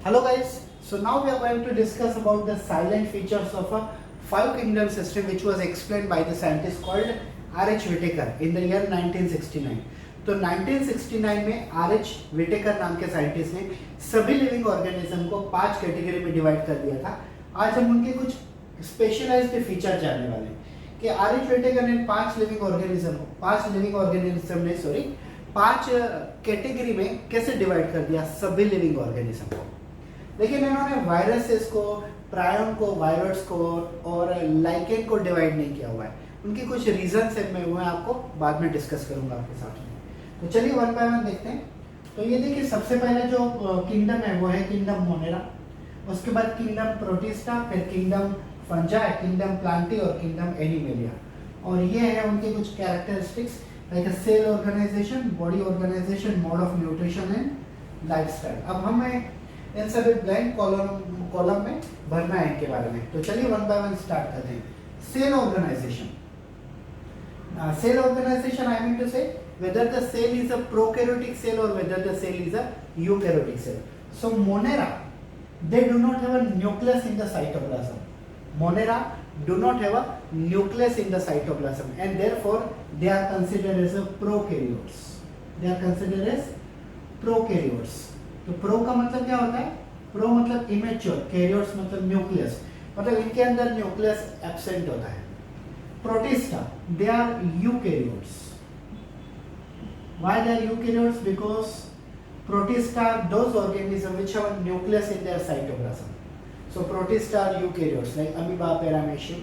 Hello guys, so now we are going to discuss about the silent features of a five kingdom system which was explained by the scientist called R.H. Whittaker in the year 1969. तो 1969 में R.H. Whittaker नाम के scientist ने सभी living organism को 5 category में divide कर दिया था। आज हम उनके कुछ स्पेशलाइज्ड फीचर जानने वाले हैं कि R.H. Whittaker ने 5 लिविंग ऑर्गेनिज्म ने 5 कैटेगरी में कैसे डिवाइड कर दिया सभी लिविंग ऑर्गेनिज्म को। लेकिन इन्होंने वायरसेस को, प्रायन को, वायरस को और लाइकेन को डिवाइड नहीं किया हुआ है। उनकी कुछ रीजन है, मैं आपको बाद में डिस्कस करूंगा आपके साथ में। तो चलिए वन बाय वन देखते हैं। तो ये देखिए, सबसे पहले जो किंगडम है वो है किंगडम मोनेरा, उसके बाद किंगडम प्रोटिस्टा, फिर किंगडम फंजाई, किंगडम प्लांटी और किंगडम एनिमेलिया। और ये है उनके कुछ characteristics like cell organisation, body organisation, mode of nutrition and lifestyle. अब हमें इन सभी ब्लैंक कॉलम में भरना है इनके बारे में। तो चलिए वन बाय वन स्टार्ट करते हैं। Cell organisation, cell organisation I mean to say whether the cell is a prokaryotic cell or whether the cell is a eukaryotic cell. So Monera, they do not have a nucleus in the cytoplasm. Monera do not have a nucleus in the cytoplasm and therefore they are considered as a prokaryotes. They are considered as prokaryotes. तो pro का मतलब क्या होता है? Pro मतलब immature, karyotes मतलब nucleus, मतलब इनके अंदर न्यूक्लियस एब्सेंट होता है। Protista, they are eukaryotes. Why they are eukaryotes? Because protists are those organisms which have a nucleus in their cytoplasm. So protists are eukaryotes like amoeba, paramecium.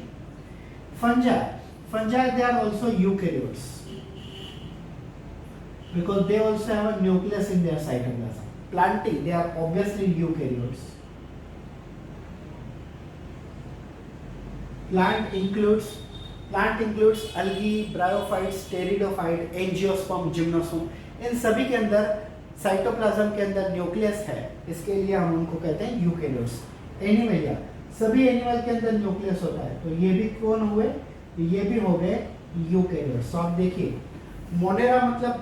Fungi, they are also eukaryotes because they also have a nucleus in their cytoplasm. Plantae, they are obviously eukaryotes. Plant includes algae, bryophytes, pteridophyte, angiosperm, gymnosperm। इन सभी के अंदर cytoplasm के अंदर nucleus है, इसके लिए हम उनको कहते हैं यूकैरियोट्स। एनिमलिया, सभी एनिमल के अंदर न्यूक्लियस होता है, तो ये भी कौन हुए? ये भी हो गए यूकैरियोट्स। तो आप देखिए, मोनेरा मतलब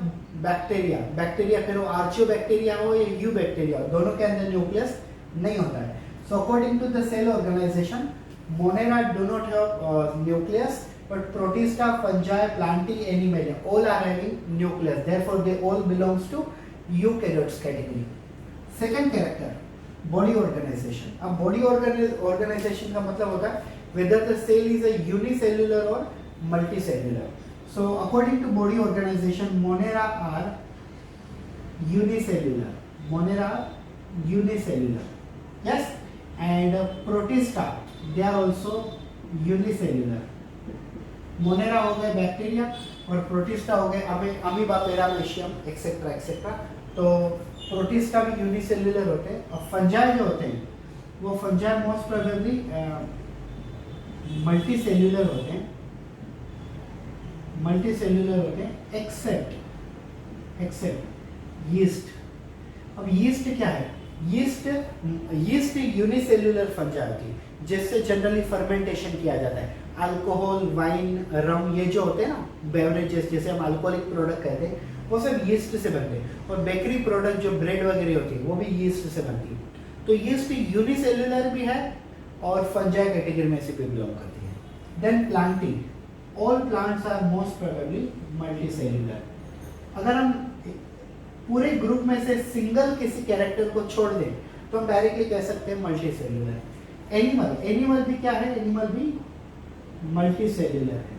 बैक्टीरिया फिर वो आर्चियोबैक्टीरिया हो या यू बैक्टीरिया हो, दोनों के अंदर न्यूक्लियस नहीं होता है। So according to the cell organisation, Monera do not have nucleus, but Protista, Fungi, Plantae, Animalia all are having nucleus. Therefore, they all belongs to eukaryotes category. Second character, body organization. अब body organization का मतलब होता है whether the cell is a unicellular or multicellular. So, according to body organization, Monera are unicellular. Yes, and Protista, they are also unicellular. Monera हो गए bacteria और protista हो गए अमीबा, पेरामेशियम एक्सेट्रा एक्सेट्रा। तो प्रोटिस्टा भी यूनिसेल्युलर होते हैं और फंजाई जो होते हैं वो फंजाई मोस्ट प्रोबेबली मल्टीसेल्युलर होते हैं एक्सेप्ट यीस्ट। अब यीस्ट क्या है? यीस्ट यूनिसेल्युलर फंजाई होती है जिससे जनरली फर्मेंटेशन किया जाता है। अल्कोहल, वाइन, रम, ये जो होते हैं ना बेवरेजेस, जैसे हम अल्कोहलिक प्रोडक्ट कहते हैं, वो सब यीस्ट से बनते हैं। और बेकरी प्रोडक्ट जो ब्रेड वगैरह होती है वो भी यीस्ट से बनती है। तो यीस्ट यूनिसेल्युलर भी है और फंजाई कैटेगरी में से भी बिलोंग करती है। Then Plantae, all plants are most probably multicellular. अगर हम पूरे ग्रुप में से सिंगल किसी कैरेक्टर को छोड़ दें तो हम डायरेक्टली कह सकते हैं मल्टीसेल्युलर। एनिमल भी क्या है? एनिमल भी मल्टीसेल्युलर है।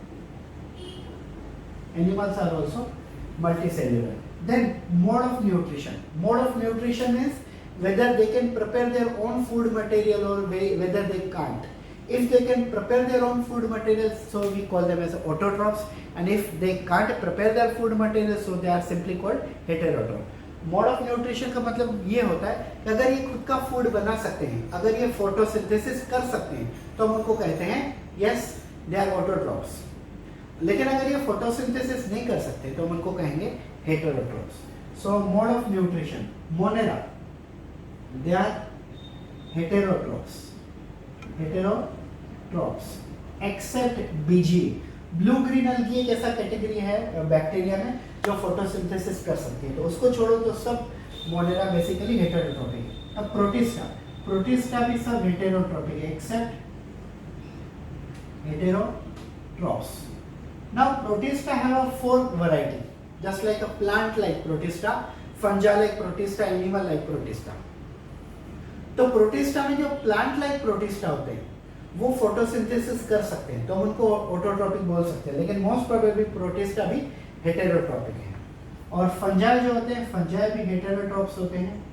Animals are also multicellular. Then mode of nutrition is whether they can prepare their own food material or whether they can't. If they can prepare their own food material, so we call them as autotrophs, and if they can't prepare their food material, so they are simply called heterotrophs. Mode of nutrition का मतलब ये होता है कि अगर ये खुद का फूड बना सकते हैं, अगर ये फोटोसिंथेसिस कर सकते हैं, तो हम उनको कहते हैं यस दे आर ऑटोट्रॉप्स। लेकिन अगर ये फोटोसिंथेसिस नहीं कर सकते तो हम उनको कहेंगे heterotrophs. So mode of nutrition, Monera they are heterotrophs except BG. Blue green algae एक ऐसा कैटेगरी है बैक्टीरिया में जो फोटोसिंथेसिस कर सकती है, तो उसको छोड़ो तो सब मोनेरा बेसिकली हेटेरोट्रॉपिक है। अब प्रोटिस्टा भी सब हेटेरोट्रॉपिक है accept heterotrophs. Now protista have a four variety, just like a plant like protista, fungi like protista, animal like protista. तो प्रोटिस्टा में जो प्लांट लाइक प्रोटिस्टा होते हैं वो फोटोसिंथेसिस कर सकते हैं, तो हम उनको ऑटोट्रॉपिक बोल सकते हैं, लेकिन मोस्ट प्रोबेबली प्रोटिस्टा भी हेटेरोट्रॉपिक है। और फंजाई जो होते हैं, फंजाई भी हेटेरोट्रॉप्स होते हैं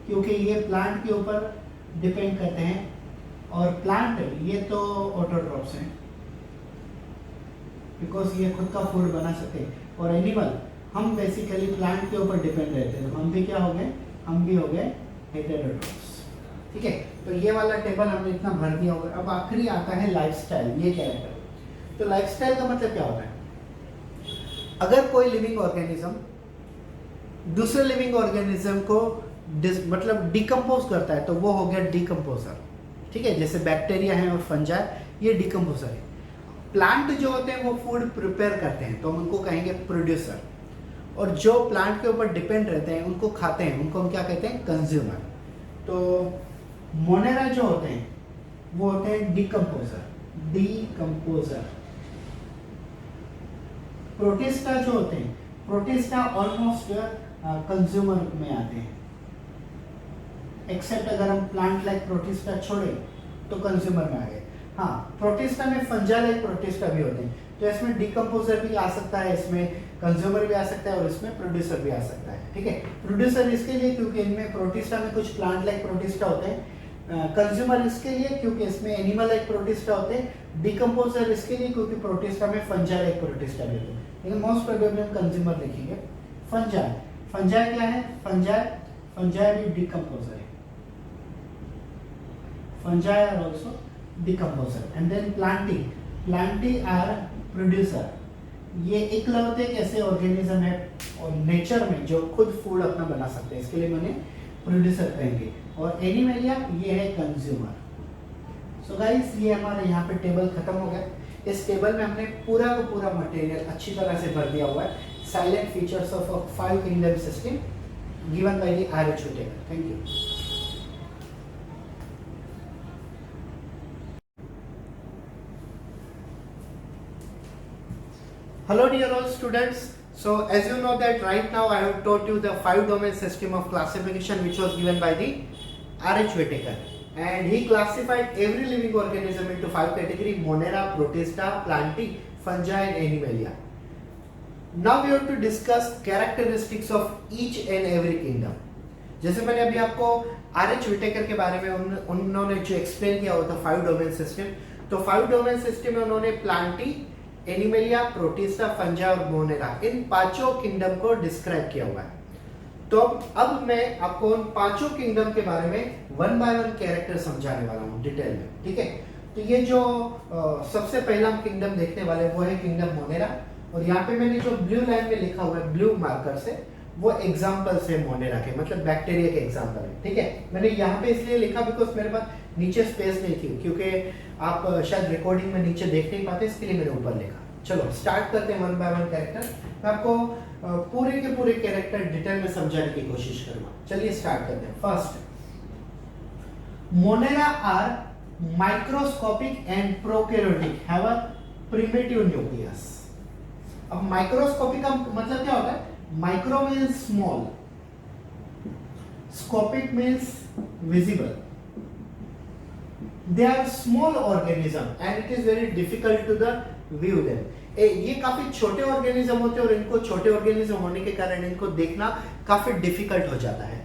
क्योंकि ये प्लांट के ऊपर डिपेंड करते हैं, और प्लांट ये तो ऑटोट्रॉप्स हैं बिकॉज ये खुद का फूड बना सकते हैं, और एनिमल हम बेसिकली प्लांट के ऊपर डिपेंड रहते हैं, तो हम भी क्या हो गए, हम भी हो गए हेटेरोट्रॉप्स। ठीक है, तो ये वाला टेबल हमने इतना भर दिया होगा। अब आखिरी आता है लाइफस्टाइल, ये कैरेक्टर। तो लाइफस्टाइल का मतलब क्या होता है, अगर कोई लिविंग ऑर्गेनिज्म दूसरे लिविंग ऑर्गेनिज्म को मतलब डिकम्पोज करता है तो वो हो गया डिकम्पोजर। ठीक है, जैसे बैक्टीरिया है और फंजाई, ये डिकम्पोजर है। प्लांट जो होते हैं वो फूड प्रिपेयर करते हैं तो हम उनको कहेंगे प्रोड्यूसर, और जो प्लांट के ऊपर डिपेंड रहते हैं उनको खाते हैं उनको हम क्या कहते हैं, कंज्यूमर। तो मोनेरा जो होते हैं वो होते हैं डिकम्पोजर। प्रोटिस्टा जो होते हैं, प्रोटिस्टा ऑलमोस्ट कंज्यूमर में आते हैं, एक्सेप्ट अगर हम प्लांट लाइक प्रोटिस्टा छोड़े तो कंज्यूमर में आ गए। हाँ, प्रोटिस्टा में फंजा लाइक प्रोटिस्टा भी होते हैं, तो इसमें डिकम्पोजर भी आ सकता है, इसमें कंज्यूमर भी आ सकता है और इसमें प्रोड्यूसर भी आ सकता है। ठीक है, प्रोड्यूसर इसके लिए क्योंकि इनमें प्रोटिस्टा में कुछ प्लांट लाइक प्रोटिस्टा होते हैं, कंज्यूमर इसके लिए क्योंकि इसमें एनिमल लाइक प्रोटिस्टा होते हैं, डिकम्पोजर इसके लिए क्योंकि प्रोटिस्टा में फंजा लाइक प्रोटिस्टा भी होते हैं, लेकिन मोस्ट प्रोबेबली हम कंज्यूमर लिखेंगे। फंजाई क्या है, फंजाई भी डिकम्पोजर है, fungi are also decomposer, and then plantae are producer। ये इकलौते कैसे ऑर्गेनिज्म है और नेचर में जो खुद फूड अपना बना सकते हैं, इसके लिए मैंने प्रोड्यूसर कहेंगे, और एनिमलिया ये है कंज्यूमर। सो गाइस, ये हमारा यहाँ पे टेबल खत्म हो गया। इस टेबल में हमने पूरा का पूरा मटेरियल अच्छी तरह से भर दिया हुआ है, salient features of a 5 kingdom system given by the RH Whittaker। Thank you. Hello dear all students. So as you know that right now I have taught you the 5 domain system of classification which was given by the RH Whittaker, and he classified every living organism into 5 categories: Monera, Protista, Plantae, Fungi and Animalia. Now we have to discuss characteristics of each and every kingdom. जैसे मैंने अभी आपको RH Whittaker के बारे में उन्होंने जो explain किया होता 5 डोमेन सिस्टम, तो 5 डोमेन सिस्टम में उन्होंने प्लांटी, एनिमेलिया, प्रोटिस्टा, फंजा और मोनेरा, इन पांचों किंगडम को डिस्क्राइब किया हुआ है। तो अब मैं आपको उन पांचों किंगडम के बारे में 1 बाय 1 कैरेक्टर समझाने वाला हूँ डिटेल में। ठीक है, तो ये जो सबसे पहला किंगडम देखने वाले वो है किंगडम मोनेरा, और यहाँ पे मैंने जो ब्लू लाइन में लिखा हुआ है ब्लू मार्कर से, वो एग्जाम्पल्स है मोनेरा के, मतलब बैक्टीरिया के एग्जाम्पल है। ठीक है, मैंने यहाँ पे इसलिए लिखा बिकॉज मेरे पास नीचे स्पेस नहीं थी, क्योंकि आप शायद रिकॉर्डिंग में नीचे देख नहीं पाते, इसके लिए मैंने ऊपर लिखा। चलो स्टार्ट करते हैं 1 बाय 1 कैरेक्टर। मैं आपको पूरे के पूरे कैरेक्टर डिटेल में समझाने की कोशिश करूंगा। चलिए स्टार्ट करते हैं। First, Monera are microscopic and prokaryotic, have a primitive nucleus. अब माइक्रोस्कोपिक का मतलब क्या होता है? Micro means small, scopic means visible. They are small organism and it is very difficult to the view them. ये काफी छोटे ऑर्गेनिज्म होते हैं और इनको छोटे ऑर्गेनिज्म होने के कारण इनको देखना काफी डिफिकल्ट हो जाता है।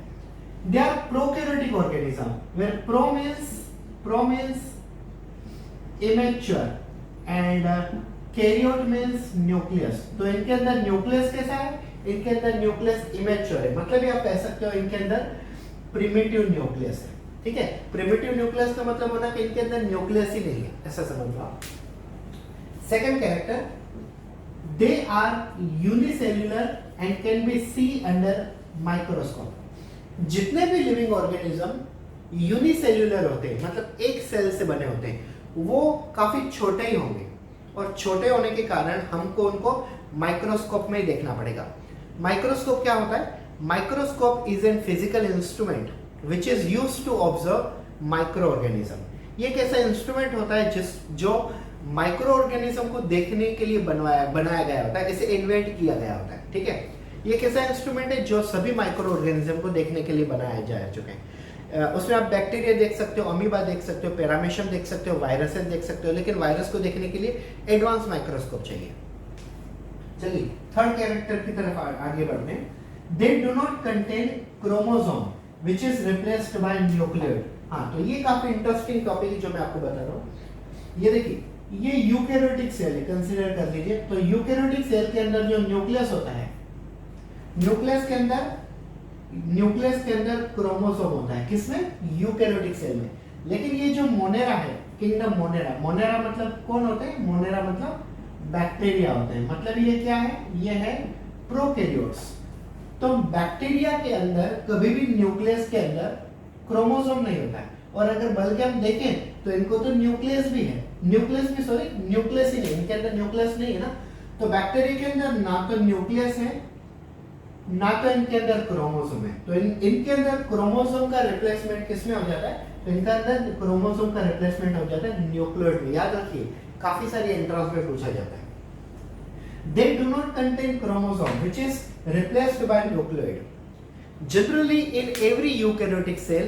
They are prokaryotic organism where pro means immature and karyote means nucleus। तो इनके अंदर न्यूक्लियस कैसा है? इनके अंदर न्यूक्लियस इमेच्योर है, मतलब ये आप कह सकते हो इनके अंदर प्रिमिटिव न्यूक्लियस है। ठीक है, प्रिमिटिव न्यूक्लियस का मतलब होना कि इनके अंदर न्यूक्लियस ही नहीं है, ऐसा समझ लो आप। Second character, they are unicellular and can be see under microscope. जितने भी लिविंग ऑर्गेनिज्म यूनिसेल्युलर होते हैं, मतलब एक सेल से बने होते हैं, वो काफी छोटे ही होंगे, और छोटे होने के कारण हमको उनको माइक्रोस्कोप में ही देखना पड़ेगा। माइक्रोस्कोप क्या होता है? Microscope is an physical instrument which is used to observe microorganism. ये एक ऐसा इंस्ट्रूमेंट होता है जो माइक्रो ऑर्गेनिज्म को देखने के लिए बनाया गया होता है, इसे इन्वेंट किया गया होता है। ठीक है, ये एक ऐसा इंस्ट्रूमेंट है जो सभी माइक्रो ऑर्गेनिज्म को देखने के लिए बनाया जा चुके हैं। उसमें आप बैक्टीरिया देख सकते हो, अमीबा देख सकते हो, पैरामीशियम देख सकते हो, वायरसेस देख सकते हो, लेकिन वायरस को देखने के लिए एडवांस माइक्रोस्कोप चाहिए। चलिए थर्ड कैरेक्टर की तरफ आगे बढ़ते हैं। They do not contain chromosome which is replaced by nucleoid. हाँ, तो ये काफी इंटरेस्टिंग टॉपिक है जो मैं आपको बता रहा हूँ। ये देखिए, ये यूकैरियोटिक सेल है, कंसीडर कर लीजिए। तो यूकैरियोटिक सेल के अंदर जो न्यूक्लियस होता है, न्यूक्लियस के अंदर क्रोमोसोम होता है। किसमें? यूकैरियोटिक सेल में। लेकिन ये जो मोनेरा है, किंगडम मोनेरा, मोनेरा मतलब कौन होते हैं? मोनेरा मतलब बैक्टीरिया होते हैं। मतलब ये क्या है? ये है प्रोकैरियोट्स। तो बैक्टीरिया के अंदर कभी भी न्यूक्लियस के अंदर क्रोमोसोम नहीं होता है। और अगर बल्कि हम देखें तो इनको तो न्यूक्लियस भी है, न्यूक्लियस ही नहीं, इनके अंदर न्यूक्लियस नहीं है ना। तो बैक्टीरिया के अंदर ना तो न्यूक्लियस है, ना तो इनके अंदर क्रोमोसोम है। तो इनके अंदर क्रोमोसोम का रिप्लेसमेंट किसमें हो जाता है? तो इनका अंदर क्रोमोसोम का रिप्लेसमेंट हो जाता है न्यूक्लियोइड में। याद रखिए, काफी सारी एंट्रेंस में पूछा जाता है। They do not contain chromosome which is replaced by nucleoid. Generally, in every eukaryotic cell,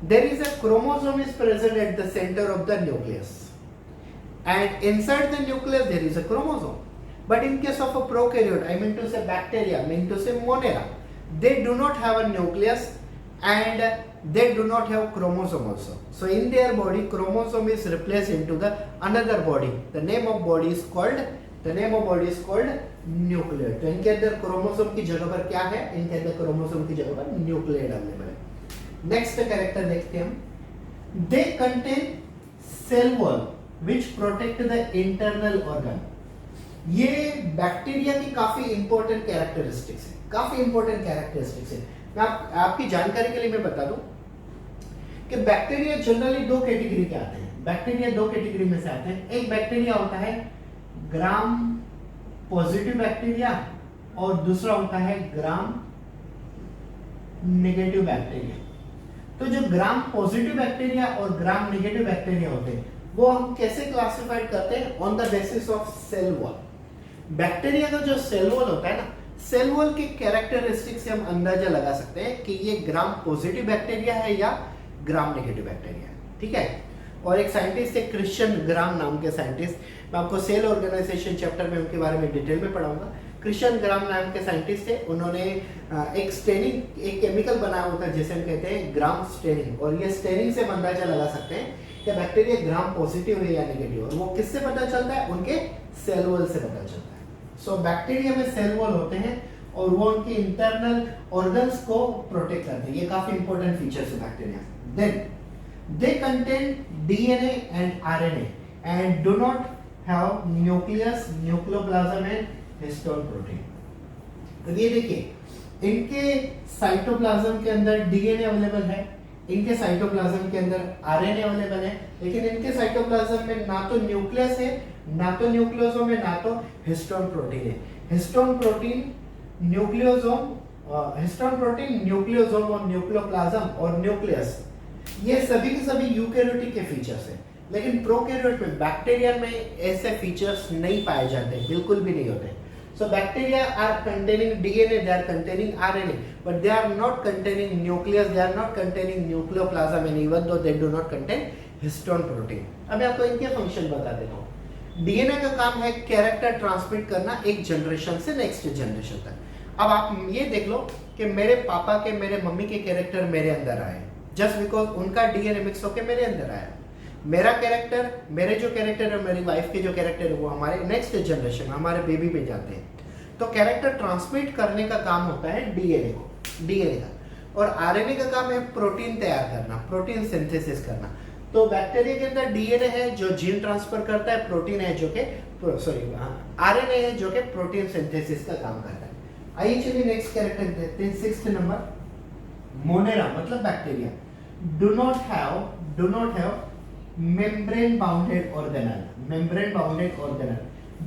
there is a chromosome is present at the center of the nucleus, and inside the nucleus there is a chromosome. But in case of a prokaryote, I mean to say bacteria, I mean to say monera, they do not have a nucleus and they do not have chromosome also. So in their body, chromosome is replaced into the another body. The name of body is called nucleoid. तो इनके अंदर chromosome की जगह पर क्या है? इनके अंदर क्रोमोसोम की जगह पर न्यूक्लियोइड अवेलेबल है। नेक्स्ट कैरेक्टर देखते हैं हम। They contain cell wall which protect the internal organ. ये बैक्टीरिया की काफी इंपॉर्टेंट कैरेक्टरिस्टिक्स है, मैं आपकी जानकारी के लिए मैं बता दूं कि बैक्टीरिया जनरली दो कैटेगरी के आते हैं। बैक्टीरिया दो कैटेगरी में से आते हैं। एक बैक्टीरिया होता है ग्राम पॉजिटिव बैक्टीरिया और दूसरा होता है ग्राम नेगेटिव बैक्टीरिया। तो जो ग्राम पॉजिटिव बैक्टीरिया और ग्राम नेगेटिव बैक्टीरिया होते हैं वो हम कैसे क्लासिफाइड करते हैं? On the basis of cell wall. Bacteria का जो सेल वॉल होता है ना, सेल वॉल के कैरेक्टरिस्टिक से हम अंदाजा लगा सकते हैं कि ये ग्राम पॉजिटिव बैक्टीरिया है या ग्राम नेगेटिव बैक्टीरिया है। ठीक है, और एक साइंटिस्ट है क्रिश्चियन ग्राम नाम के साइंटिस्ट, मैं आपको सेल ऑर्गेनाइजेशन चैप्टर में उनके बारे में डिटेल में पढ़ाऊंगा। क्रिश्चियन ग्राम नाम के साइंटिस्ट थे, उन्होंने एक केमिकल बनाया होता है जिसे हम कहते हैं ग्राम स्टेनिंग, और ये स्टेनिंग से हम अंदाजा लगा सकते हैं कि बैक्टीरिया ग्राम पॉजिटिव है या नेगेटिव। और वो किससे पता चलता है? उनके सेल वॉल से पता चलता है। सो बैक्टीरिया में सेल वॉल होते हैं और वो उनके इंटरनल ऑर्गन्स को प्रोटेक्ट करते हैं। ये काफी इंपॉर्टेंट फीचर्स है bacteria. Then they contain DNA and RNA and do not have nucleus, nucleoplasm and histone protein. तो ये देखिए, इनके साइटोप्लाज्म के अंदर DNA अवेलेबल है, इनके साइटोप्लाज्म के अंदर RNA अवेलेबल है, लेकिन इनके साइटोप्लाज्म में ना तो न्यूक्लियस है, ना तो न्यूक्लियोसोम है, ना तो हिस्टोन प्रोटीन है। हिस्टोन प्रोटीन, न्यूक्लियोसोम और न्यूक्लियोप्लाज्म और न्यूक्लियस, ये सभी के सभी यूकैरियोटिक के फीचर्स हैं। लेकिन प्रोकैरियोट में, बैक्टीरिया में ऐसे फीचर्स नहीं पाए जाते, बिल्कुल भी नहीं होते। So bacteria are containing DNA, they are containing RNA, but they are not containing nucleus, they are not containing nucleoplasm, and even though they do not contain histone protein. अब मैं आपको इनके फंक्शन बता देता हूँ। DNA का काम है कैरेक्टर ट्रांसमिट करना एक जनरेशन से नेक्स्ट जनरेशन तक। अब आप ये देख लो कि मेरे पापा के, मेरे मम्मी के कैरेक्टर मेरे अंदर आए जस्ट बिकॉज उनका DNA मिक्स होकर मेरे अंदर आया। मेरा कैरेक्टर, मेरे जो कैरेक्टर है, मेरी वाइफ के जो कैरेक्टर है वो हमारे नेक्स्ट जनरेशन, हमारे बेबी में जाते हैं। तो कैरेक्टर ट्रांसमिट करने का काम होता है DNA का, और RNA का काम है प्रोटीन तैयार करना, प्रोटीन सिंथेसिस करना। तो बैक्टीरिया के अंदर DNA है जो जीन ट्रांसफर करता है, प्रोटीन है जो कि RNA है जो कि प्रोटीन सिंथेसिस का काम करता है। आइए चलिए नेक्स्ट कैरेक्टर देखते हैं, 6th नंबर। मोनेरा मतलब bacteria, do not have membrane bounded organelle, membrane bounded organelle.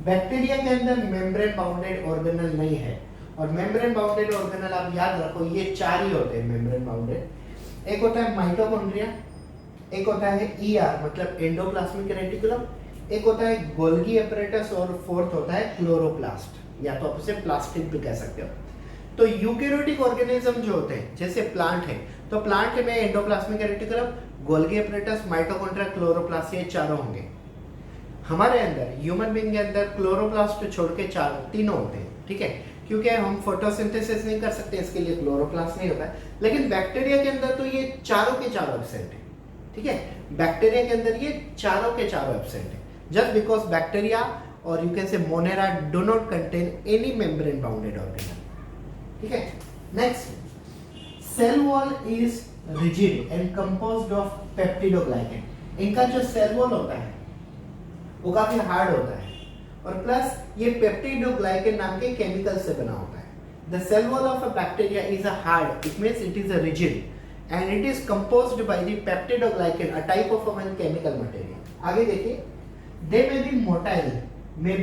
Bacteria के अंदर मेम्ब्रेन बाउंडेड ऑर्गेनल नहीं है, और मेम्ब्रेन बाउंडेड ऑर्गेनल आप याद रखो ये 4 ही होते हैं मेम्ब्रेन बाउंडेड। एक होता है माइटोकॉन्ड्रिया, एक होता है ईआर मतलब एंडोप्लाज्मिक रेटिकुलम, एक होता है गोल्गी एपरेटस, और फोर्थ होता है क्लोरोप्लास्ट, या तो आप इसे प्लास्टिड भी कह सकते हो। तो यूकेरियोटिक ऑर्गेनिज्म जो होते हैं जैसे प्लांट है, तो प्लांट में endoplasmic reticulum, Golgi apparatus, mitochondria, chloroplast, ये चारों होंगे। हमारे अंदर ह्यूमन बीइंग के अंदर क्लोरोप्लास्ट छोड़ के तीनों होते हैं, ठीक है, क्योंकि हम फोटोसिंथेसिस नहीं कर सकते, इसके लिए क्लोरोप्लास्ट नहीं होता है। लेकिन बैक्टीरिया के अंदर तो ये चारों के चारों एब्सेंट है, ठीक है, बैक्टीरिया के अंदर ये चारों के चारों एब्सेंट है, जस्ट बिकॉज बैक्टीरिया और you can say monera do not contain any membrane bounded organelle, ठीक है। Next, cell wall is rigid and composed of peptidoglycan. इनका जो सेल वॉल होता है वो काफी हार्ड होता है, और प्लस ये पेप्टिडोग्लाइकेन नाम के केमिकल से बना होता है। The cell wall of a bacteria is a hard, it means it is a rigid and it is composed by the peptidoglycan, a type of a chemical material. आगे देखिए, they may be motile, may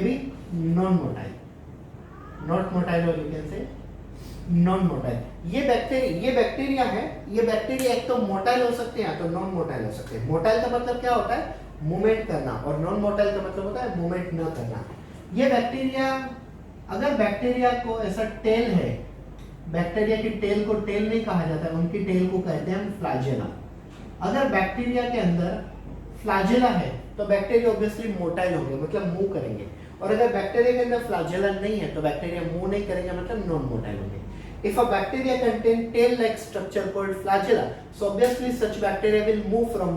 be non-motile, not motile or you can say non-motile। ये bacteria है, ये bacteria एक तो motile हो सकते हैं, तो नॉन मोटाइल हो सकते हैं। मोटाइल का मतलब क्या होता है? मूवमेंट करना, और नॉन मोटाइल का मतलब होता है मूवमेंट न करना। ये बैक्टीरिया, अगर बैक्टीरिया को ऐसा टेल है, बैक्टीरिया की टेल को टेल नहीं कहा जाता है, उनकी टेल को कहते हैं फ्लैजेला। अगर बैक्टीरिया के अंदर फ्लैजेला है तो बैक्टीरिया ऑब्वियसली मोटाइल होंगे, मतलब मूव करेंगे, और अगर बैक्टीरिया के अंदर फ्लैजेला नहीं है तो बैक्टीरिया मूव नहीं करेंगे, मतलब नॉन मोटाइल होंगे। If a bacteria contain tail-like structure called flagella, so obviously such bacteria will move from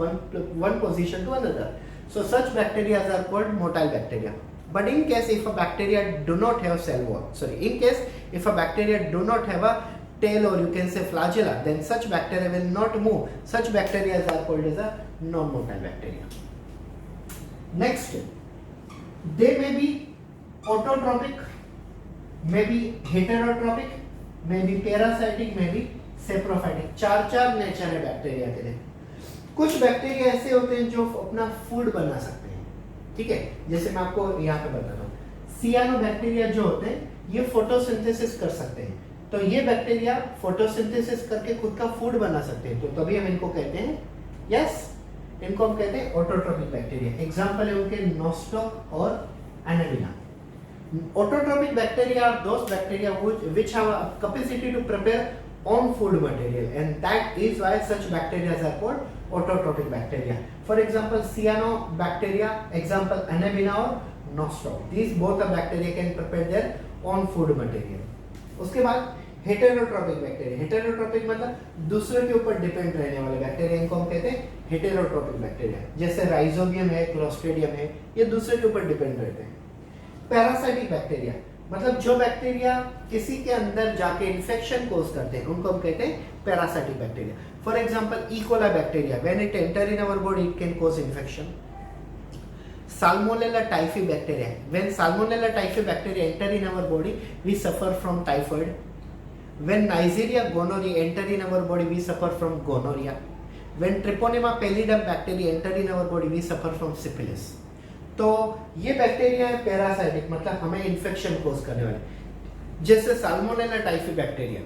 one position to another. So such bacteria are called motile bacteria. But in case if a bacteria do not have cell wall, in case if a bacteria do not have a tail, or you can say flagella, then such bacteria will not move. Such bacteria are called as a non-motile bacteria. Next, they may be autotrophic, may be heterotrophic, may be parasitic, may be saprophytic। चार nature है bacteria के लिए। कुछ bacteria ऐसे होते हैं जो अपना फूड बना सकते हैं, ठीक है, जैसे मैं आपको यहाँ पे बताता हूँ। सियानोबैक्टीरिया जो होते हैं ये फोटोसिंथेसिस कर सकते हैं, तो ये बैक्टीरिया फोटोसिंथेसिस करके खुद का फूड बना सकते हैं, तो तभी हम इनको कहते हैं, यस, इनको हम कहते हैं ऑटोट्रोपिक बैक्टीरिया। एग्जाम्पल है उनके नोस्टॉक और Anabaena. Autotrophic bacteria are those bacteria which have a capacity to prepare own food material, and that is why such bacteria are called autotrophic bacteria. For example, cyanobacteria, example Anabina or Nostoc. These both the bacteria can prepare their own food material. उसके बाद हेटेरोट्रोपिक bacteria. हेटेरोट्रोपिक मतलब दूसरे के ऊपर depend रहने वाले bacteria, इनको हम कहते हैं हेटेरोट्रोपिक बैक्टीरिया। जैसे राइजोबियम है, क्लोस्ट्रिडियम है, ये दूसरे के ऊपर डिपेंड रहते हैं। पैरासाइटिक बैक्टीरिया मतलब जो बैक्टीरिया किसी के अंदर जाके इन्फेक्शन कोज करते हैं, उनको हम कहते हैं parasitic bacteria. For example E coli bacteria, when it enter in our body it can cause infection. Salmonella typhi bacteria, when salmonella typhi bacteria enter in our body we suffer from typhoid. When Neisseria gonorrhoea enter in our body we suffer from gonorrhoea. When treponema pallidum bacteria enter in our body we suffer from syphilis. तो ये bacteria है parasitic, मतलब हमें infection कोज करने वाले। जैसे salmonella typhi bacteria,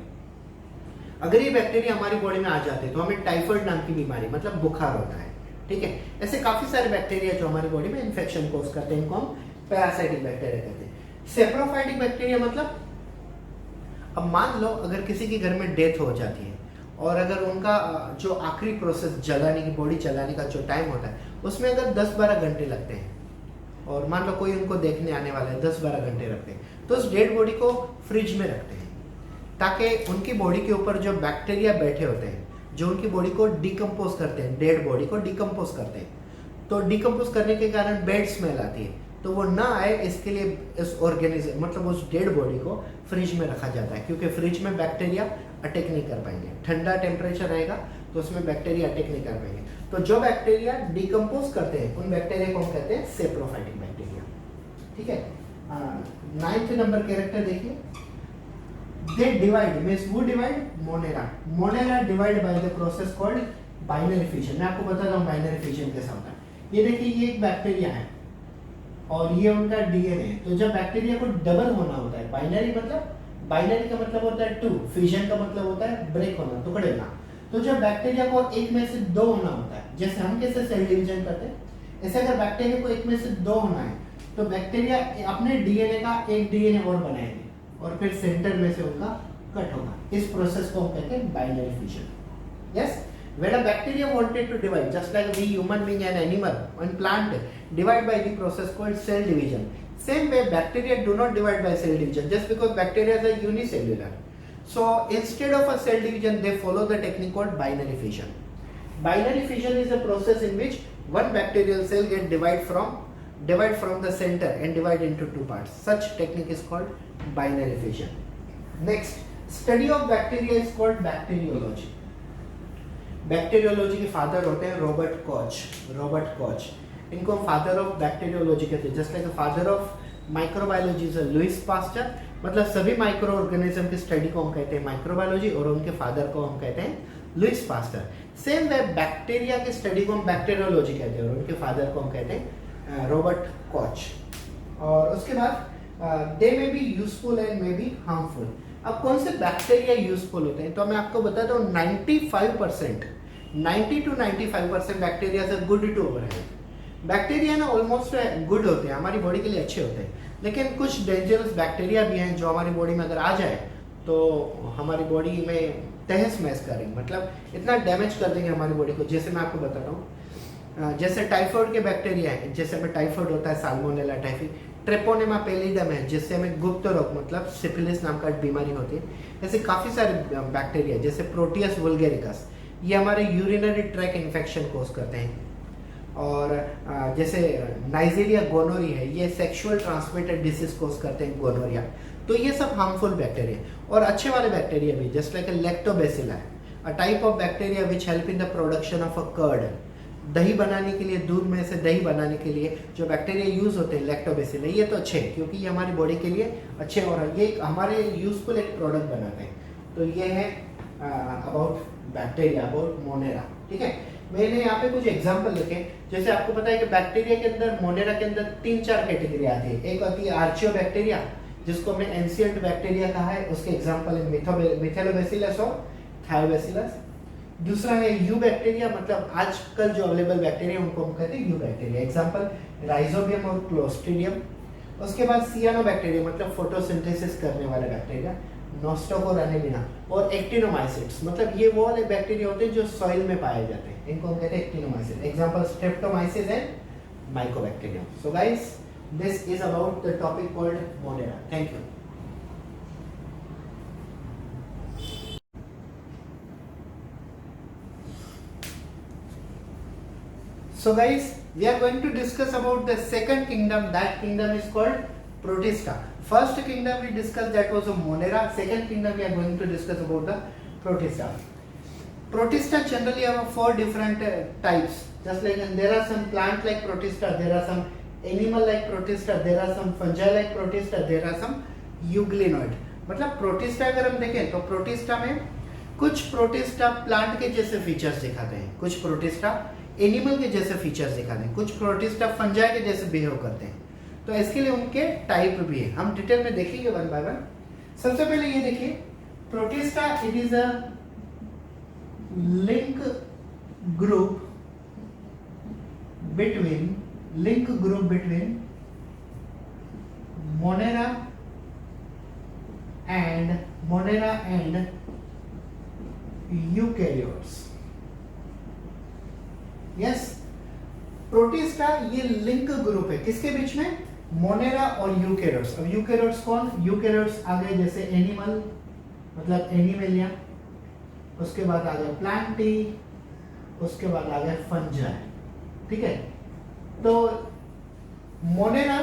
अगर ये बैक्टीरिया हमारी बॉडी में आ जाते हैं तो हमें टाइफॉइड नाम की बीमारी मतलब बुखार होता है, ठीक है। ऐसे काफी सारे बैक्टीरिया जो हमारी बॉडी में इन्फेक्शन कोज करते हैं, इनको हम पैरासाइटिक बैक्टीरिया कहते हैं। सेप्रोफाइटिक बैक्टीरिया मतलब, अब मान लो अगर किसी के घर में डेथ हो जाती है और अगर उनका जो आखिरी प्रोसेस जलाने की, बॉडी जलाने का जो टाइम होता है, उसमें अगर 10-12 घंटे लगते हैं, और मान लो कोई उनको देखने आने वाला है, 10-12 घंटे रखते हैं, तो उस डेड बॉडी को फ्रिज में रखते हैं ताकि उनकी बॉडी के ऊपर जो बैक्टीरिया बैठे होते हैं, जो उनकी बॉडी को डिकम्पोज करते हैं, डेड बॉडी को डिकम्पोज करते हैं, तो डिकम्पोज करने के कारण बैड स्मेल आती है, तो वो ना आए इसके लिए इस ऑर्गेनिज्म मतलब उस डेड बॉडी को फ्रिज में रखा जाता है, क्योंकि फ्रिज में बैक्टीरिया अटैक नहीं कर पाएंगे। ठंडा टेम्परेचर रहेगा तो उसमें बैक्टीरिया अटैक नहीं कर पाएंगे। तो जो बैक्टीरिया डिकम्पोज करते हैं उन बैक्टीरिया को हम कहते हैं सेप्रोफाइटिक बैक्टीरिया, ठीक है। 9th नंबर कैरेक्टर देखिए, दे डिवाइड मींस वो divide Monera. Monera divide by the process called binary fission. मैं आपको बताता हूँ बाइनरी फिशन कैसा होता है। ये देखिए ये एक बैक्टीरिया है और ये उनका डीएनए। तो जब बैक्टीरिया को डबल होना होता है, बाइनरी का मतलब होता है टू, फिशन का मतलब होता है ब्रेक होना, टुकड़े होना। तो जब बैक्टीरिया को एक में से दो होना होता है, जैसे हम कैसे सेल डिवीजन करते हैं, ऐसे अगर बैक्टीरिया को एक में से दो होना है तो बैक्टीरिया अपने डीएनए का एक डीएनए और बनाएंगे और फिर सेंटर में से उनका कट होगा। इस प्रोसेस को हम कहते हैं binary fission. Yes, when a bacteria wanted to divide, just like we human being and animal and plant divide by the process called cell division, same way bacteria do not divide by cell division just because bacteria are unicellular. So instead of a cell division they follow the technique called binary fission. Binary fission is a process in which one bacterial cell get divide from the center and divide into two parts. Such technique is called binary fission. Next, study of bacteria is called bacteriology. Bacteriology के father होते हैं Robert Koch. इनको हम father of bacteriology कहते हैं। Just like father of microbiology is Louis Pasteur. मतलब सभी micro organism की स्टडी को हम कहते हैं माइक्रोबायोलॉजी और उनके फादर को हम कहते हैं Louis Pasteur. Same way bacteria की स्टडी को हम बैक्टीरियोलॉजी कहते हैं और उनके फादर को हम कहते हैं रॉबर्ट कॉच। और उसके बाद they may be useful and may be harmful. अब कौन से बैक्टीरिया यूजफुल होते हैं तो मैं आपको बताता हूँ 90 to 95% बैक्टीरिया से गुड टू ओवर है। बैक्टीरिया ना ऑलमोस्ट गुड होते हैं, हमारी बॉडी के लिए अच्छे होते हैं, लेकिन कुछ डेंजरस बैक्टीरिया भी हैं जो हमारी बॉडी में अगर आ जाए तो हमारी बॉडी में तहस महस करेंगे, मतलब इतना डैमेज कर देंगे हमारी बॉडी को। जैसे मैं आपको बताता हूँ, जैसे टाइफाइड के बैक्टीरिया है, जैसे हमें टाइफाइड होता है साल्मोनेला टाइफी, ट्रेपोनेमा पेलिडम है जिससे हमें गुप्त रोग मतलब सिफिलिस नाम का बीमारी होती है। ऐसे काफ़ी सारे बैक्टीरिया जैसे प्रोटियस वुल्गेरिकस, ये हमारे यूरिनरी ट्रैक इन्फेक्शन कोज करते हैं। और जैसे नाइजीरिया गोनोरी है, ये सेक्सुअल ट्रांसमिटेड डिसीज कोज करते हैं गोनोरिया। तो ये सब हार्मफुल बैक्टीरिया। और अच्छे वाले बैक्टीरिया भी जस्ट लाइक लैक्टोबैसिला है, a type of bacteria which help in the production of a curd. दही बनाने के लिए, दूध में से दही बनाने के लिए जो बैक्टीरिया यूज होते हैं लैक्टोबैसिला, ये तो अच्छे हैं क्योंकि ये हमारी बॉडी के लिए अच्छे और ये हमारे यूजफुल एक प्रोडक्ट बनाते हैं। तो ये है अबाउट बैक्टीरिया, अबाउट मोनेरा। ठीक है, मैंने यहाँ पे कुछ एग्जांपल लिखे। जैसे आपको पता है कि बैक्टीरिया के अंदर, मोनेरा के अंदर 3-4 कैटेगरी आती है। एक आती है आर्चियोबैक्टीरिया जिसको हमने एंशिएंट बैक्टीरिया कहा है, उसके एग्जांपल है मिथेलोबैसिलस और थायोबैसिलस। दूसरा है यू बैक्टीरिया, मतलब आजकल जो अवेलेबल बैक्टीरिया उनको हम कहते हैं यू बैक्टीरिया, एग्जांपल राइजोबियम और क्लोस्ट्रीडियम। उसके बाद सियानोबैक्टीरिया मतलब फोटोसिंथेसिस करने वाले बैक्टीरिया, नोस्टोक और एनेलिना। और एक्टिनोमाइसिट्स मतलब ये वो वाले बैक्टीरिया होते हैं जो सॉइल में पाए जाते हैं, इनको हम कहते हैं actinomycete, example Streptomyces and Mycobacterium. So guys, this is about the topic called Monera. Thank you. So guys, we are going to discuss about the second kingdom. That kingdom is called Protista. First kingdom we discussed, that was a Monera. Second kingdom we are going to discuss about the Protista. Protista generally have 4 different types. Just like there are some plant-like Protista, there are some animal-like Protista, there are some fungi-like Protista, there are some euglenoid. मतलब Protista अगर हम देखें तो Protista में कुछ Protista plant के जैसे features दिखाते हैं, कुछ Protista एनिमल के जैसे फीचर्स दिखाते हैं, कुछ प्रोटिस्टा फंजाई के जैसे बिहेव करते हैं। तो इसके लिए उनके टाइप भी है, हम डिटेल में देखेंगे वन बाय वन। सबसे पहले ये देखिए protista, it is a link group between Monera and eukaryotes. Yes, protista ये लिंक ग्रुप है किसके बीच में, मोनेरा और यूकैरियोट्स। अब यूकैरियोट्स कौन, यूकैरियोट्स आ गए जैसे एनिमल मतलब एनिमेलिया, उसके बाद आ गया प्लांटी, उसके बाद आ गया फंजाई। ठीक है, तो मोनेरा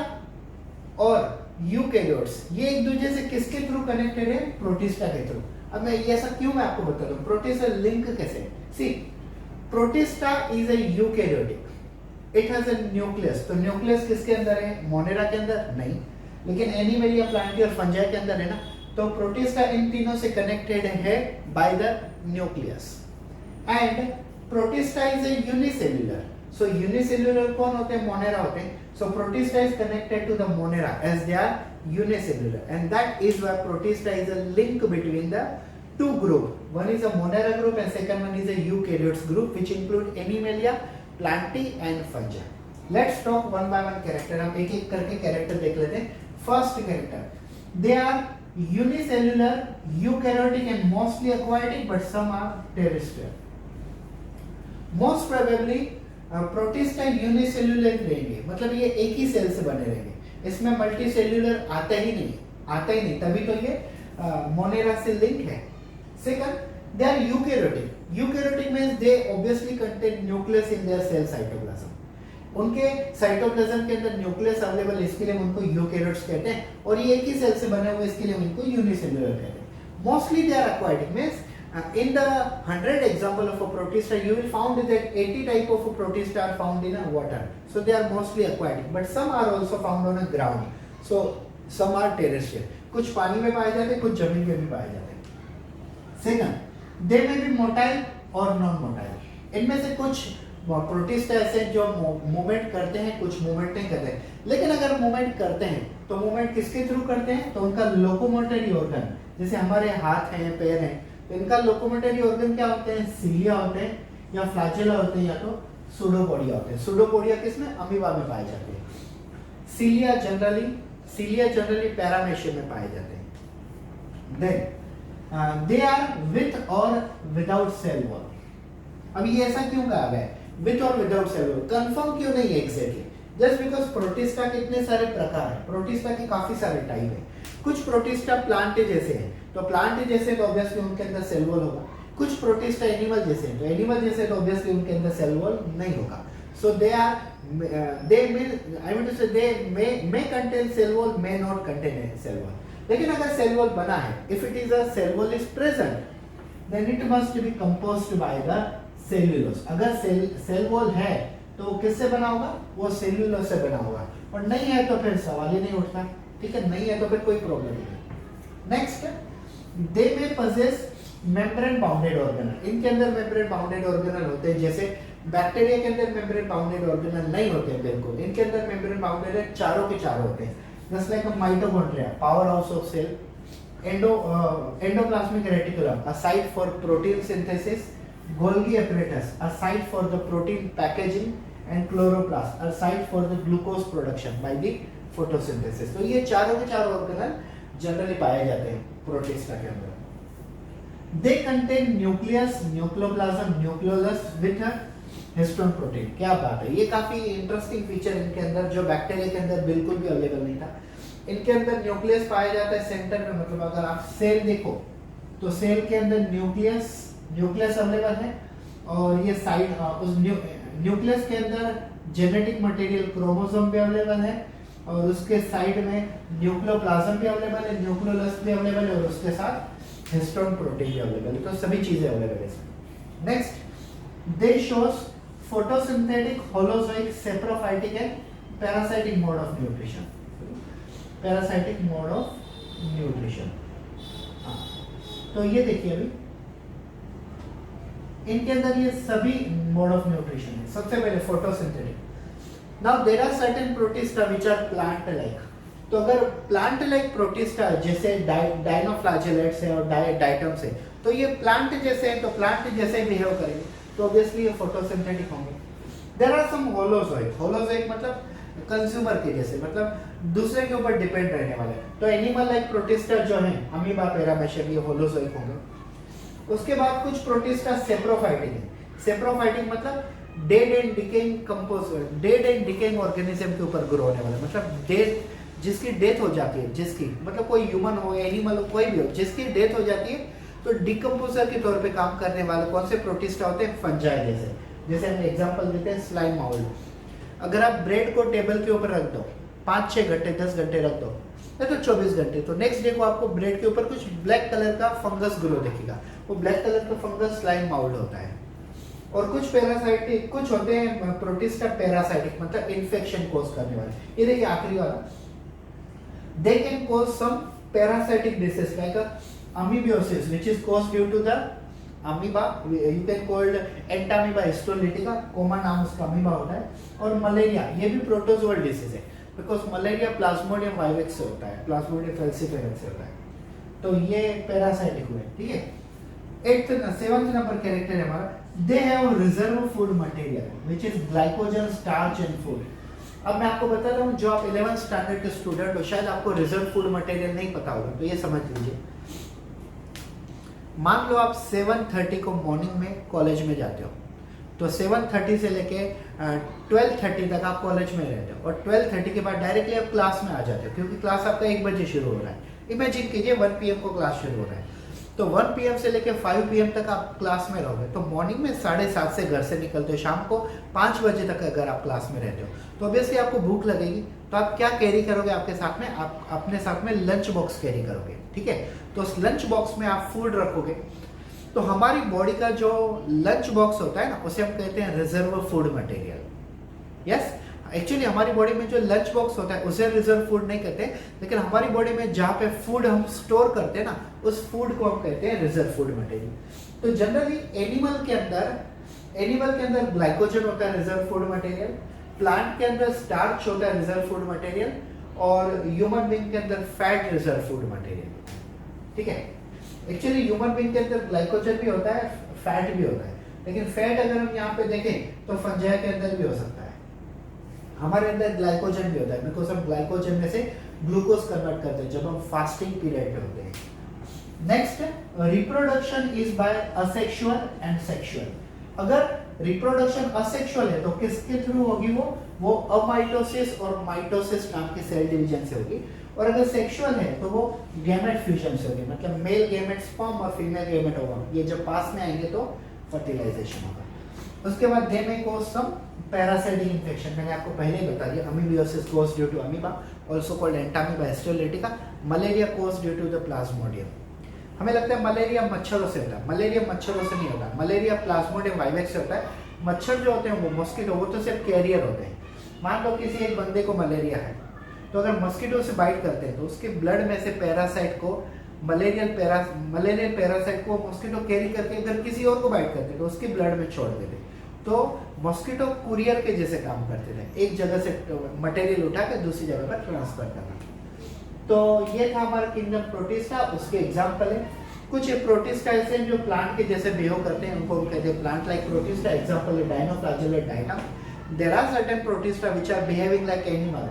और यूकैरियोट्स ये एक दूसरे से किसके थ्रू कनेक्टेड है, प्रोटिस्टा के थ्रू। अब मैं ये ऐसा क्यों मैं आपको बताता हूँ प्रोटिस्टा लिंक कैसे। See, Protista is a eukaryotic, it has a nucleus. तो न्यूक्लियस किसके अंदर है, मोनेरा के अंदर नहीं, लेकिन एनिमेलिया, प्लांटी और फंजाई के अंदर है ना। तो प्रोटिस्टा इन तीनों से कनेक्टेड है by the nucleus. And Protista is a unicellular. So unicellular कौन होते हैं? मोनेरा होते हैं. So Protista is connected to the Monera as they are unicellular, and that is why protista is a link between the two group. One is a monera group and second one is a eukaryotes group, which include Animalia, Plantae and Fungi. Let's talk one by one character. हम एक एक करके character देख लेते हैं. First character, they are unicellular, eukaryotic and mostly aquatic, but some are terrestrial. Most probably protista unicellular रहेंगे, मतलब ये एक ही सेल से बने रहेंगे. इसमें मल्टी सेल्यूलर आता ही नहीं, तभी तो ये मोनेरा से लिंक है. Second, they are eukaryotic. Eukaryotic means they obviously contain nucleus in their cell cytoplasm. उनके साइटोप्लाज्म के अंदर न्यूक्लियस अवेलेबल, इसके लिए उनको यूकैरियोट्स कहते हैं. और ये एक ही सेल से बने हुए, इसके लिए उनको यूनिसेल्युलर कहते हैं. Mostly they are aquatic. Means in the 100 example of a protista, you will find that 80 type of protista are found in a water. So they are mostly aquatic, but some are also found on a ground. So some are terrestrial. कुछ पानी में पाए जाते हैं, कुछ जमीन में भी पाए जाते हैं. Second, they may be motile or non-motile. इनमें से कुछ प्रोटिस्ट ऐसे जो मूवमेंट करते हैं, कुछ मूवमेंट नहीं करते हैं. लेकिन अगर मूवमेंट करते हैं तो मूवमेंट किसके थ्रू करते हैं? तो उनका लोकोमोटरी ऑर्गन, जैसे हमारे हाथ हैं, पैर हैं, तो इनका लोकोमोटरी ऑर्गन क्या होते हैं? सीलिया होते हैं, या फ्लैजेला होते हैं, या तो सूडोपोडिया होते हैं. सूडोपोडिया किसमें? अमीबा में पाए जाते हैं. सीलिया जनरली पैरामेशियम में पाए जाते हैं. देन दे आर विथ और विदाउट सेल वॉल. अब ये ऐसा क्यों कहा गया है विथ और विदाउट सेल वॉल? कंफर्म क्यों नहीं है एग्जैक्टली? जस्ट बिकॉज प्रोटिस्टा के इतने सारे प्रकार है, प्रोटिस्टा के काफी सारे टाइप है. कुछ प्रोटिस्टा प्लांट जैसे हैं, तो प्लांट जैसे तो ऑब्वियसली उनके अंदर सेल वॉल होगा. कुछ प्रोटिस्टा एनिमल जैसे हैं, तो एनिमल जैसे तो ऑब्वियसली उनके अंदर सेल वॉल नहीं होगा. So they are may contain cell wall, may not contain a cell wall. लेकिन अगर सेल वॉल बना है, if it is a cell wall is present, then it must be composed by the cellulose. अगर cell wall है तो किससे बना होगा? वो सेल्यूलोज से बना होगा. और नहीं है तो फिर सवाल ही नहीं उठता. ठीक है, नहीं है तो फिर कोई प्रॉब्लम नहीं. नेक्स्ट, दे में possess membrane bounded organelle. इनके अंदर membrane bounded organelle होते हैं. जैसे बैक्टीरिया के अंदर membrane bounded organelle नहीं होते हैं बिल्कुल. इनके अंदर membrane bounded है, चारों के चारों होते हैं. Just like a mitochondria, powerhouse of cell. Endoplasmic reticulum, a site for protein synthesis. Golgi apparatus, a site for the protein packaging. And chloroplast, a site for the glucose production by the photosynthesis. तो ये चारों के चारों organelle generally पाए जाते हैं protista के अंदर. They contain nucleus, nucleoplasm, nucleolus with a histone protein. क्या बात है, ये काफी इंटरेस्टिंग फीचर इनके अंदर जो बैक्टीरिया के अंदर बिल्कुल भी अवेलेबल नहीं था. इनके अंदर न्यूक्लियस पाया जाता है सेंटर में. मतलब अगर आप सेल देखो तो सेल के अंदर न्यूक्लियस अवेलेबल है, और ये साइड उस न्यूक्लियस के अंदर जेनेटिक मटेरियल क्रोमोसोम भी अवेलेबल है, और उसके साइड में न्यूक्लियोप्लाज्म भी अवेलेबल है, न्यूक्लियोलस भी अवेलेबल है, और उसके साथ हिस्टोन प्रोटीन भी अवेलेबल है. तो सभी चीजें अवेलेबल है. Next, they shows photosynthetic, holozoic, saprophytic and parasitic mode of nutrition. Parasitic mode of nutrition. तो ये देखिए अभी इनके अंदर ये सभी मोड ऑफ न्यूट्रिशन है. सबसे पहले photosynthetic. Now there are certain protista which are plant like. तो अगर प्लांट लाइक प्रोटिस्टा जैसे डायनोफ्लैजेलेट्स है और डाइटम्स है, तो ये प्लांट जैसे हैं, तो प्लांट जैसे बिहेव करेंगे, तो ऑब्वियसली ये फोटोसिंथेटिक होंगे. There are some holozoic. Holozoic मतलब कंज्यूमर के जैसे, मतलब दूसरे के ऊपर डिपेंड रहने वाले. तो एनिमल लाइक प्रोटिस्टा जो है, अमीबा, पैरामेशियम, ये होलोजोइक होंगे. उसके बाद कुछ प्रोटिस्टा सेप्रोफाइटिक है. सेप्रोफाइटिक मतलब डेड एंड डिकेइंग ऑर्गेनिज्म के ऊपर ग्रो होने वाला. मतलब जिसकी डेथ हो जाती है, जिसकी मतलब कोई ह्यूमन हो, एनिमल हो, कोई भी हो, जिसकी डेथ हो जाती है, तो डिकम्पोजर के तौर पे काम करने वाले कौन से प्रोटिस्टा होते हैं? फंजाई जैसे हम एग्जांपल देते हैं स्लाइम माउल्ड. अगर आप ब्रेड को टेबल के ऊपर रख दो, 5-6 घंटे 10 घंटे रख दो, नहीं तो 24 घंटे, तो नेक्स्ट डे को आपको ब्रेड के ऊपर कुछ ब्लैक कलर का फंगस ग्रो दिखेगा. वो ब्लैक कलर का फंगस स्लाइम माउल्ड होता है. और कुछ पैरासाइटिक, कुछ होते हैं प्रोटिस्टा पैरासाइटिक, मतलब इन्फेक्शन कॉज करने वाले. ये देखिए आखिरी वाला, they can cause some parasitic disease like amoebiasis which is caused due to the amoeba, you can called Entamoeba histolytica, common नाम उसका अमीबा होता है। और मलेरिया ये भी प्रोटोजोअल डिसीज है, बिकॉज मलेरिया प्लाज्मोडियम वाइवेक्स से होता है, प्लाज्मोडियम फैल्सिफेरम से होता है। तो ये पैरासाइटिक हुए, ठीक है। 7th नंबर कैरेक्टर है हमारा, they have reserve food material which is glycogen, starch and food. अब मैं आपको बता रहा हूँ, जो आप 11th स्टैंडर्ड के स्टूडेंट हो, शायद आपको रिजर्व फूड मटेरियल नहीं पता होगा, तो ये समझ लीजिए। मान लो आप 7:30 को मॉर्निंग में कॉलेज में जाते हो, तो 7:30 से लेके 12:30 तक आप कॉलेज में रहते हो, और 12:30 के बाद डायरेक्टली आप क्लास में आ जाते हो, क्योंकि क्लास आपका 1 बजे शुरू हो रहा है। इमेजिन कीजिए 1 PM को क्लास शुरू हो रहा है, तो 1 PM से लेके 5 PM तक आप क्लास में रहोगे। तो मॉर्निंग में 7:30 से घर से निकलते हो, शाम को 5 बजे तक अगर आप क्लास में रहते हो, तो ऑब्वियसली आपको भूख लगेगी। तो आप क्या कैरी करोगे आपके साथ में? आप अपने साथ में लंच बॉक्स कैरी करोगे, ठीक है। तो उस लंच बॉक्स में आप फूड रखोगे। तो हमारी बॉडी का जो लंच बॉक्स होता है ना, उसे हम कहते हैं reserve food material. Yes, actually हमारी बॉडी में जो लंच बॉक्स होता है उसे रिजर्व फूड नहीं कहते, लेकिन हमारी बॉडी में जहाँ पे फूड हम स्टोर करते हैं ना, उस फूड को हम कहते हैं रिजर्व फूड मटेरियल। तो जनरली एनिमल के अंदर ग्लाइकोजन होता है रिजर्व फूड मटेरियल, प्लांट के अंदर स्टार्च होता है रिजर्व फूड मटेरियल, और ह्यूमन बीइंग के अंदर फैट रिजर्व फूड मटेरियल, ठीक है। एक्चुअली ह्यूमन बीइंग के अंदर ग्लाइकोजन भी होता है, फैट भी होता है, लेकिन फैट अगर हम यहाँ पे देखें तो फंजाई के अंदर भी हो सकता है। हमारे अंदर ग्लाइकोजन भी होता है, बिकॉज हम ग्लाइकोजन में से ग्लूकोज कन्वर्ट करते हैं जब हम फास्टिंग पीरियड में होते हैं। Next, reproduction is by asexual and sexual. अगर रिप्रोडक्शन असेक्सुअल है तो किसके थ्रू होगी? वो अमाइटोसिस और माइटोसिस नाम की सेल डिवीजन से होगी। और अगर सेक्सुअल है तो वो गैमेट फ्यूजन से होगी, मतलब मेल गैमेट स्पर्म और फीमेल गैमेट होगा, ये जब पास में आएंगे तो फर्टिलाइजेशन होगा। उसके बाद they may cause some parasitic infection, मैंने आपको पहले ही बता दिया, amoebiasis cause due to amoeba, also called Entamoeba histolytica, malaria cause due to the Plasmodium. हमें लगता है मलेरिया मच्छरों से होता है, मलेरिया मच्छरों से नहीं होता, मलेरिया प्लाज्मोडियम वाइवेक्स से होता है। मच्छर जो होते हैं वो मॉस्किटो, वो तो सिर्फ कैरियर होते हैं। मान लो किसी एक बंदे को मलेरिया है, तो अगर मॉस्किटो से बाइट करते हैं तो उसके ब्लड में से पैरासाइट को, मलेरियल पैरासाइट को मॉस्किटो कैरी करके अगर किसी और को बाइट करते तो उसके ब्लड में छोड़ देते। तो मॉस्किटो कुरियर के जैसे काम करते थे, एक जगह से मटेरियल उठा के दूसरी जगह पर ट्रांसफर करना। तो ये था हमारा किंगडम प्रोटिस्टा, उसके एग्जाम्पल है। कुछ प्रोटिस्टा ऐसे हैं जो प्लांट के जैसे बिहेव करते हैं, उनको हम कहते हैं प्लांट लाइक प्रोटिस्टा। एग्जाम्पल है डायनोफ्लैजेलेट डायना। There are certain protista which are behaving like animal,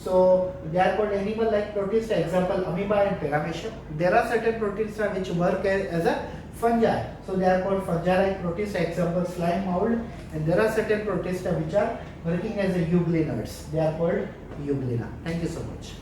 so they are called animal like protista, example amoeba and paramecia. There are certain protista which work as a fungi, so they are called fungi like protista, example slime mold. And there are certain protista which are working as a euglenids, they are called euglena. Thank you so much.